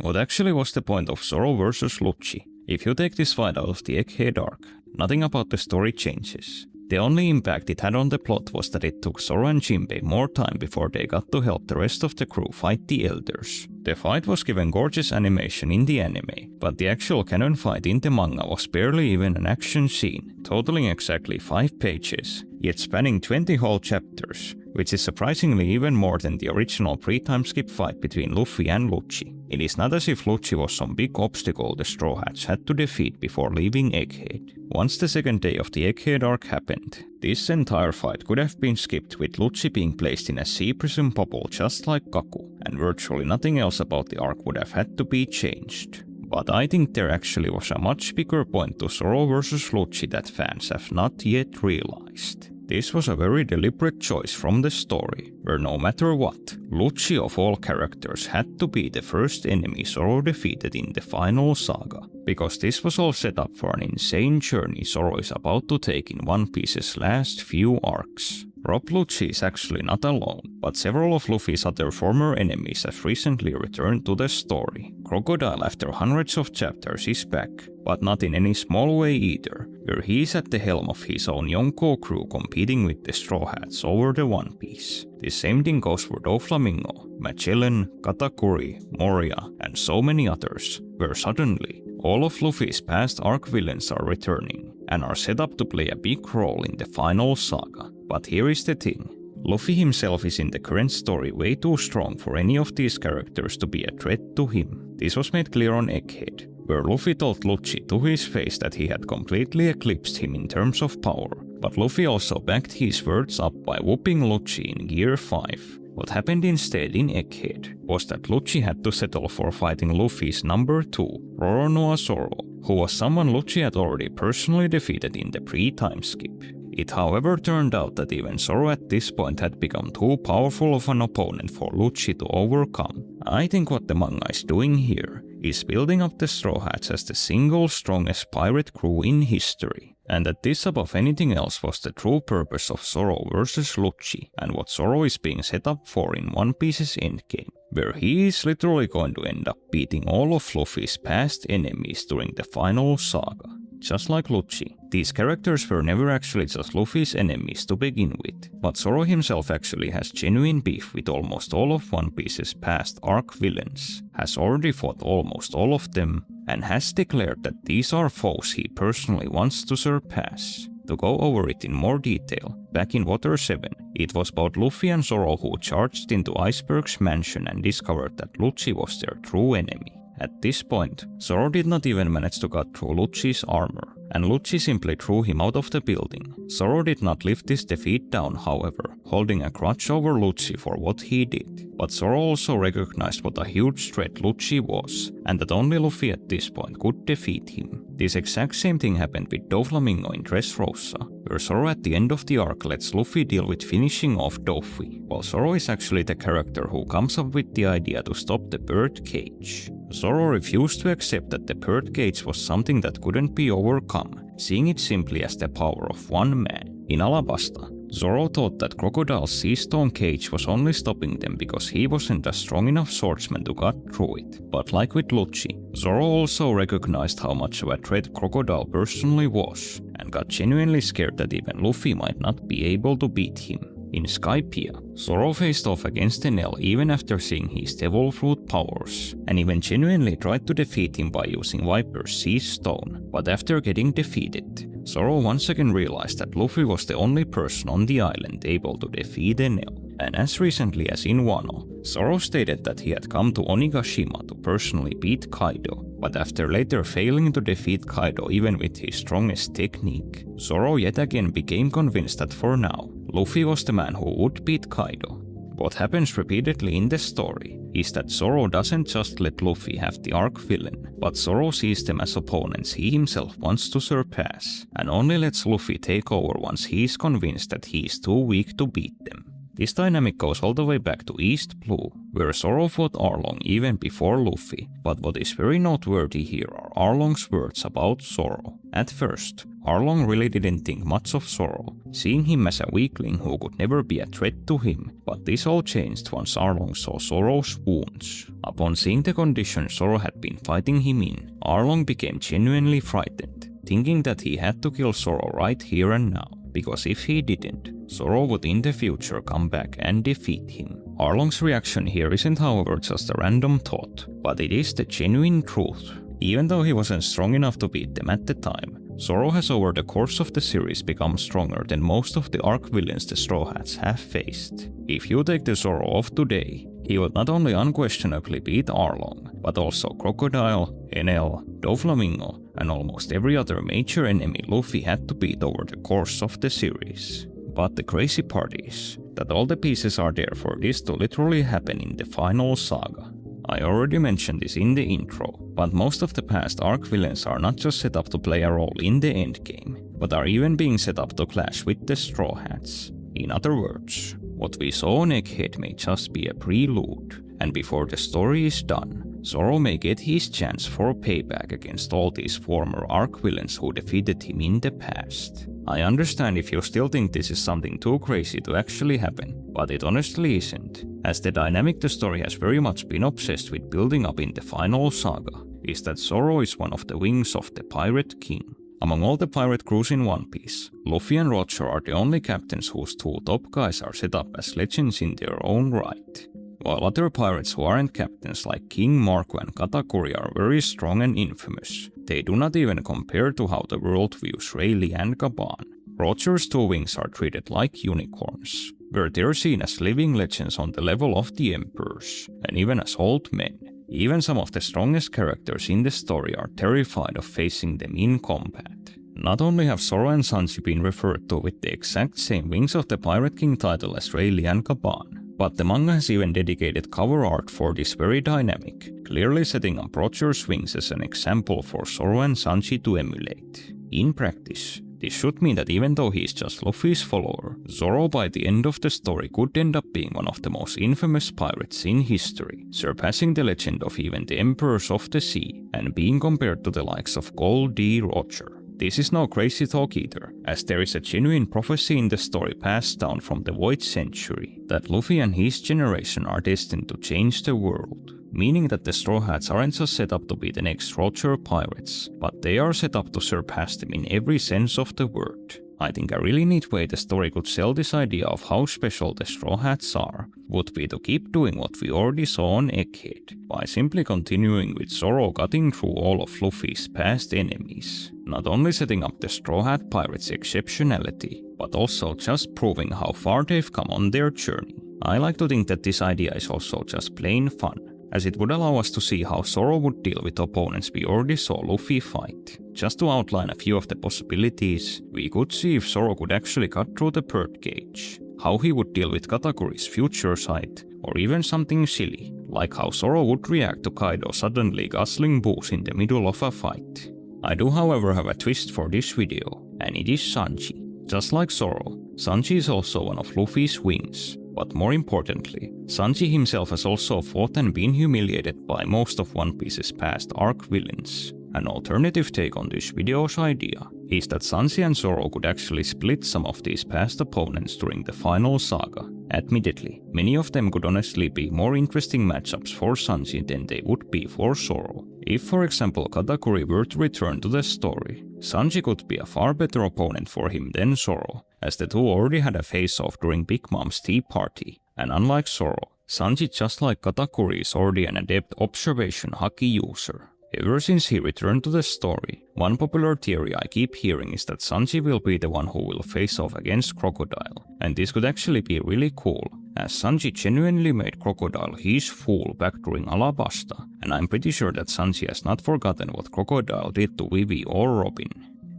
What actually was the point of Zoro versus Lucci? If you take this fight out of the Egghead arc, nothing about the story changes. The only impact it had on the plot was that it took Zoro and Jinbei more time before they got to help the rest of the crew fight the Elders. The fight was given gorgeous animation in the anime, but the actual canon fight in the manga was barely even an action scene, totaling exactly 5 pages, yet spanning 20 whole chapters, which is surprisingly even more than the original pre-time skip fight between Luffy and Lucci. It is not as if Lucci was some big obstacle the Straw Hats had to defeat before leaving Egghead. Once the second day of the Egghead arc happened, this entire fight could have been skipped with Lucci being placed in a sea prison bubble just like Kaku, and virtually nothing else about the arc would have had to be changed. But I think there actually was a much bigger point to Zoro versus Lucci that fans have not yet realized. This was a very deliberate choice from the story, where no matter what, Lucci of all characters had to be the first enemy Zoro defeated in the final saga, because this was all set up for an insane journey Zoro is about to take in One Piece's last few arcs. Rob Lucci is actually not alone, but several of Luffy's other former enemies have recently returned to the story. Crocodile after hundreds of chapters is back, but not in any small way either, where he is at the helm of his own Yonko crew competing with the Straw Hats over the One Piece. The same thing goes for Doflamingo, Magellan, Katakuri, Moria, and so many others, where suddenly all of Luffy's past arc villains are returning, and are set up to play a big role in the final saga. But here is the thing. Luffy himself is in the current story way too strong for any of these characters to be a threat to him. This was made clear on Egghead, where Luffy told Lucci to his face that he had completely eclipsed him in terms of power, but Luffy also backed his words up by whooping Lucci in Gear 5. What happened instead in Egghead was that Lucci had to settle for fighting Luffy's number 2, Roronoa Zoro, who was someone Lucci had already personally defeated in the pre-time skip. It however turned out that even Zoro at this point had become too powerful of an opponent for Lucci to overcome. I think what the manga is doing here is building up the Straw Hats as the single strongest pirate crew in history, and that this above anything else was the true purpose of Zoro versus Lucci, and what Zoro is being set up for in One Piece's endgame, where he is literally going to end up beating all of Luffy's past enemies during the final saga. Just like Lucci, these characters were never actually just Luffy's enemies to begin with, but Zoro himself actually has genuine beef with almost all of One Piece's past arc villains, has already fought almost all of them, and has declared that these are foes he personally wants to surpass. To go over it in more detail, back in Water 7, it was both Luffy and Zoro who charged into Iceberg's mansion and discovered that Lucci was their true enemy. At this point, Zoro did not even manage to cut through Lucci's armor, and Lucci simply threw him out of the building. Zoro did not live this defeat down, however, holding a grudge over Lucci for what he did. But Zoro also recognized what a huge threat Lucci was, and that only Luffy at this point could defeat him. This exact same thing happened with Doflamingo in Dressrosa, where Zoro at the end of the arc lets Luffy deal with finishing off Doffy, while Zoro is actually the character who comes up with the idea to stop the bird cage. Zoro refused to accept that the bird cage was something that couldn't be overcome, seeing it simply as the power of one man. In Alabasta, Zoro thought that Crocodile's sea stone cage was only stopping them because he wasn't a strong enough swordsman to cut through it. But like with Lucci, Zoro also recognized how much of a threat Crocodile personally was, and got genuinely scared that even Luffy might not be able to beat him. In Skypiea, Zoro faced off against Enel even after seeing his Devil Fruit powers, and even genuinely tried to defeat him by using Viper's Sea Stone, but after getting defeated, Zoro once again realized that Luffy was the only person on the island able to defeat Enel. And as recently as in Wano, Zoro stated that he had come to Onigashima to personally beat Kaido, but after later failing to defeat Kaido even with his strongest technique, Zoro yet again became convinced that for now, Luffy was the man who would beat Kaido. What happens repeatedly in the story is that Zoro doesn't just let Luffy have the arc villain, but Zoro sees them as opponents he himself wants to surpass, and only lets Luffy take over once he is convinced that he is too weak to beat them. This dynamic goes all the way back to East Blue, where Zoro fought Arlong even before Luffy, but what is very noteworthy here are Arlong's words about Zoro. At first, Arlong really didn't think much of Zoro, seeing him as a weakling who could never be a threat to him, but this all changed once Arlong saw Zoro's wounds. Upon seeing the condition Zoro had been fighting him in, Arlong became genuinely frightened, thinking that he had to kill Zoro right here and now, because if he didn't, Zoro would in the future come back and defeat him. Arlong's reaction here isn't however just a random thought, but it is the genuine truth. Even though he wasn't strong enough to beat them at the time, Zoro has over the course of the series become stronger than most of the arc villains the Straw Hats have faced. If you take the Zoro of today, he would not only unquestionably beat Arlong, but also Crocodile, Enel, Doflamingo, and almost every other major enemy Luffy had to beat over the course of the series. But the crazy part is that all the pieces are there for this to literally happen in the final saga. I already mentioned this in the intro, but most of the past arc villains are not just set up to play a role in the endgame, but are even being set up to clash with the Straw Hats. In other words, what we saw on Egghead may just be a prelude, and before the story is done, Zoro may get his chance for payback against all these former arc villains who defeated him in the past. I understand if you still think this is something too crazy to actually happen, but it honestly isn't, as the dynamic the story has very much been obsessed with building up in the final saga is that Zoro is one of the wings of the Pirate King. Among all the pirate crews in One Piece, Luffy and Roger are the only captains whose two top guys are set up as legends in their own right. While other pirates who aren't captains like King, Marco and Katakuri are very strong and infamous, they do not even compare to how the world views Rayleigh and Gaban. Roger's two wings are treated like unicorns, where they're seen as living legends on the level of the emperors, and even as old men. Even some of the strongest characters in the story are terrified of facing them in combat. Not only have Zoro and Sanji been referred to with the exact same Wings of the Pirate King title as Rayleigh and Gaban, but the manga has even dedicated cover art for this very dynamic, clearly setting up Roger's wings as an example for Zoro and Sanji to emulate. In practice, this should mean that even though he is just Luffy's follower, Zoro by the end of the story could end up being one of the most infamous pirates in history, surpassing the legend of even the Emperors of the Sea, and being compared to the likes of Gold D. Roger. This is no crazy talk either, as there is a genuine prophecy in the story passed down from the Void Century, that Luffy and his generation are destined to change the world. Meaning that the Straw Hats aren't just set up to be the next Roger pirates, but they are set up to surpass them in every sense of the word. I think a really neat way the story could sell this idea of how special the Straw Hats are would be to keep doing what we already saw on Egghead, by simply continuing with Zoro cutting through all of Luffy's past enemies. Not only setting up the Straw Hat Pirates' exceptionality, but also just proving how far they've come on their journey. I like to think that this idea is also just plain fun, as it would allow us to see how Zoro would deal with opponents we already saw Luffy fight. Just to outline a few of the possibilities, we could see if Zoro could actually cut through the Bird Cage, how he would deal with Katakuri's future sight, or even something silly, like how Zoro would react to Kaido suddenly guzzling booze in the middle of a fight. I do however have a twist for this video, and it is Sanji. Just like Zoro, Sanji is also one of Luffy's wings. But more importantly, Sanji himself has also fought and been humiliated by most of One Piece's past arc villains. An alternative take on this video's idea is that Sanji and Zoro could actually split some of these past opponents during the final saga. Admittedly, many of them could honestly be more interesting matchups for Sanji than they would be for Zoro. If for example Katakuri were to return to the story, Sanji could be a far better opponent for him than Zoro, as the two already had a face-off during Big Mom's tea party, and unlike Zoro, Sanji just like Katakuri is already an adept observation haki user. Ever since he returned to the story, one popular theory I keep hearing is that Sanji will be the one who will face off against Crocodile, and this could actually be really cool, as Sanji genuinely made Crocodile his fool back during Alabasta, and I'm pretty sure that Sanji has not forgotten what Crocodile did to Vivi or Robin.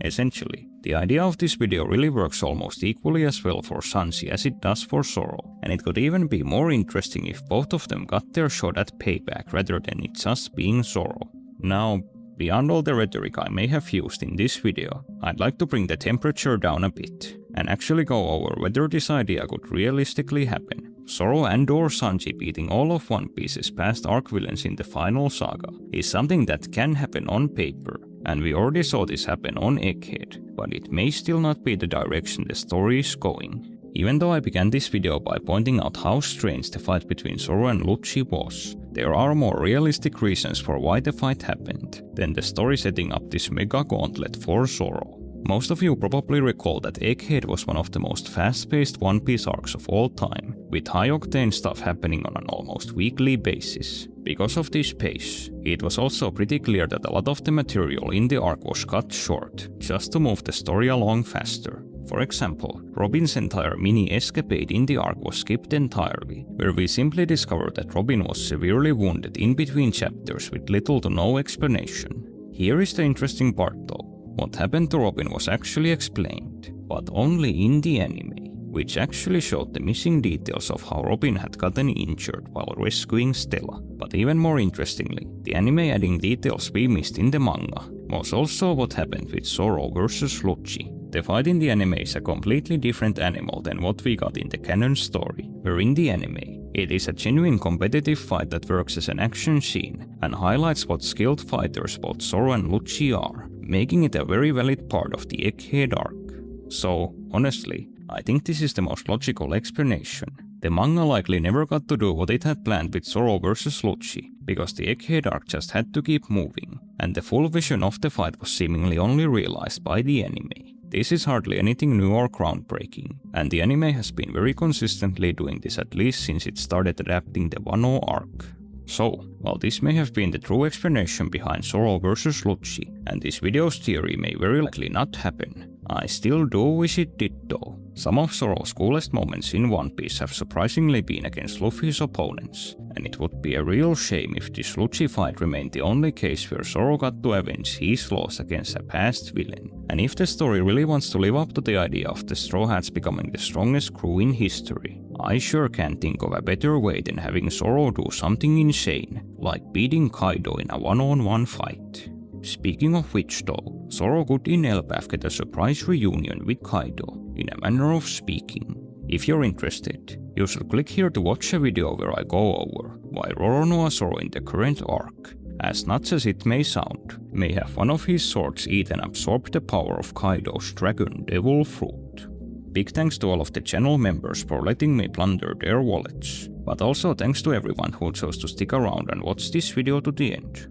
Essentially, the idea of this video really works almost equally as well for Sanji as it does for Zoro, and it could even be more interesting if both of them got their shot at payback rather than it just being Zoro. Now, beyond all the rhetoric I may have used in this video, I'd like to bring the temperature down a bit, and actually go over whether this idea could realistically happen. Zoro and or Sanji beating all of One Piece's past arc villains in the final saga is something that can happen on paper, and we already saw this happen on Egghead, but it may still not be the direction the story is going. Even though I began this video by pointing out how strange the fight between Zoro and Lucci was, there are more realistic reasons for why the fight happened than the story setting up this mega gauntlet for Zoro. Most of you probably recall that Egghead was one of the most fast-paced One Piece arcs of all time, with high-octane stuff happening on an almost weekly basis. Because of this pace, it was also pretty clear that a lot of the material in the arc was cut short, just to move the story along faster. For example, Robin's entire mini escapade in the arc was skipped entirely, where we simply discovered that Robin was severely wounded in between chapters with little to no explanation. Here is the interesting part though. What happened to Robin was actually explained, but only in the anime, which actually showed the missing details of how Robin had gotten injured while rescuing Stella. But even more interestingly, the anime adding details we missed in the manga was also what happened with Zoro versus Lucci. The fight in the anime is a completely different animal than what we got in the canon story, where in the anime, it is a genuine competitive fight that works as an action scene and highlights what skilled fighters both Zoro and Lucci are, making it a very valid part of the Egghead arc. So, honestly, I think this is the most logical explanation. The manga likely never got to do what it had planned with Zoro versus Lucci, because the Egghead arc just had to keep moving, and the full vision of the fight was seemingly only realized by the anime. This is hardly anything new or groundbreaking, and the anime has been very consistently doing this at least since it started adapting the Wano arc. So, while this may have been the true explanation behind Zoro versus Lucci, and this video's theory may very likely not happen, I still do wish it did though. Some of Zoro's coolest moments in One Piece have surprisingly been against Luffy's opponents, and it would be a real shame if this Lucci fight remained the only case where Zoro got to avenge his loss against a past villain. And if the story really wants to live up to the idea of the Straw Hats becoming the strongest crew in history, I sure can't think of a better way than having Zoro do something insane, like beating Kaido in a one-on-one fight. Speaking of which though, Zoro could in Elbaf get a surprise reunion with Kaido, in a manner of speaking. If you're interested, you should click here to watch a video where I go over why Roronoa Zoro in the current arc, as nuts as it may sound, may have one of his swords eat and absorb the power of Kaido's Dragon Devil Fruit. Big thanks to all of the channel members for letting me plunder their wallets, but also thanks to everyone who chose to stick around and watch this video to the end.